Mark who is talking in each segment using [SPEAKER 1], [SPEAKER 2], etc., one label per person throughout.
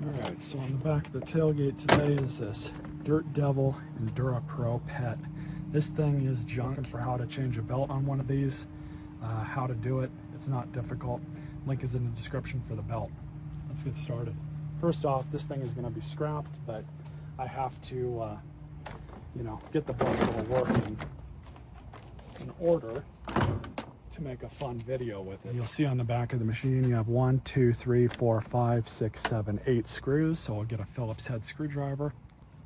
[SPEAKER 1] Alright, so on the back of the tailgate today is this Dirt Devil Endura Pro Pet. This thing is junk. Looking for how to change a belt on one of these, how to do it. It's not difficult. Link is in the description for the belt. Let's get started. First off, this thing is going to be scrapped, but I have to, get the belt working in order to make a fun video with it. You'll see on the back of the machine you have 1, 2, 3, 4, 5, 6, 7, 8 screws. So I'll get a Phillips head screwdriver,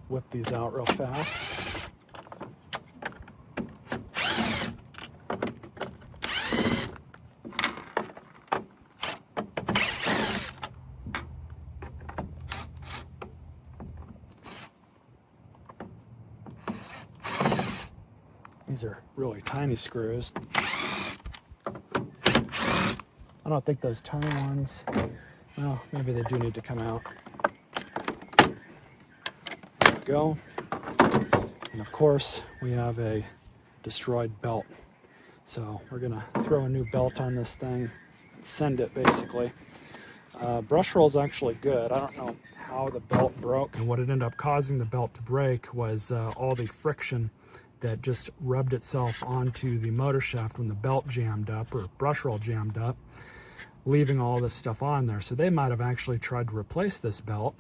[SPEAKER 1] whip these out real fast. These are really tiny screws. I don't think those tiny ones, well, maybe they do need to come out. There we go. And of course, we have a destroyed belt. So we're gonna throw a new belt on this thing and send it basically. Brush roll is actually good. I don't know how the belt broke. And what ended up causing the belt to break was all the friction that just rubbed itself onto the motor shaft when the belt jammed up or brush roll jammed up, leaving all this stuff on there. So they might have actually tried to replace this belt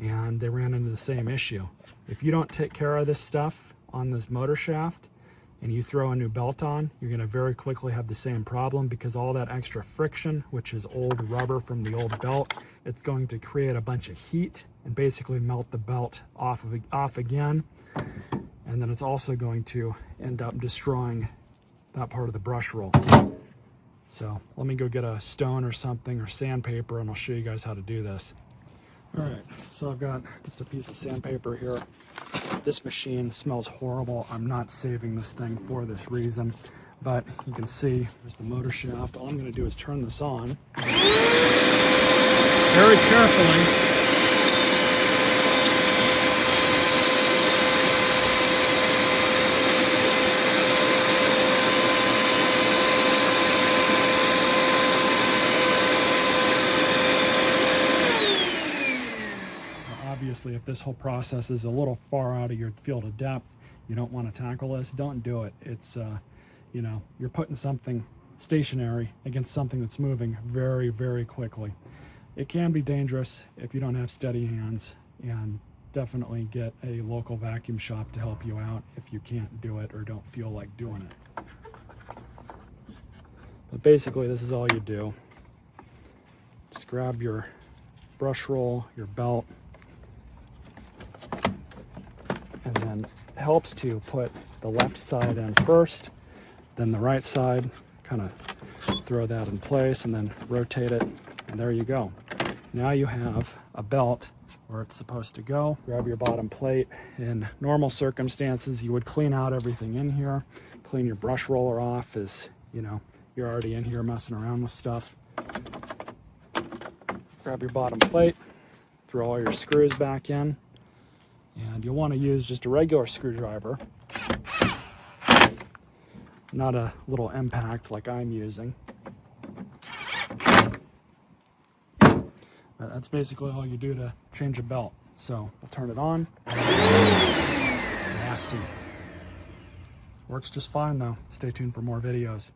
[SPEAKER 1] and they ran into the same issue. If you don't take care of this stuff on this motor shaft and you throw a new belt on, you're going to very quickly have the same problem, because all that extra friction, which is old rubber from the old belt, it's going to create a bunch of heat and basically melt the belt off again. And then it's also going to end up destroying that part of the brush roll. So let me go get a stone or something or sandpaper and I'll show you guys how to do this. All right, so I've got just a piece of sandpaper here. This machine smells horrible. I'm not saving this thing for this reason, but you can see there's the motor shaft. All I'm gonna do is turn this on very carefully. Obviously, if this whole process is a little far out of your field of depth, you don't want to tackle this, don't do it. It's, you're putting something stationary against something that's moving very, very quickly. It can be dangerous if you don't have steady hands, and definitely get a local vacuum shop to help you out if you can't do it or don't feel like doing it. But basically, this is all you do. Just grab your brush roll, your belt, and then it helps to put the left side in first, then the right side, kind of throw that in place and then rotate it, and there you go. Now you have a belt where it's supposed to go. Grab your bottom plate. In normal circumstances, you would clean out everything in here, clean your brush roller off, as you're already in here messing around with stuff. Grab your bottom plate, throw all your screws back in. And you'll want to use just a regular screwdriver, not a little impact like I'm using. But that's basically all you do to change a belt. So we'll turn it on. Nasty. Works just fine though. Stay tuned for more videos.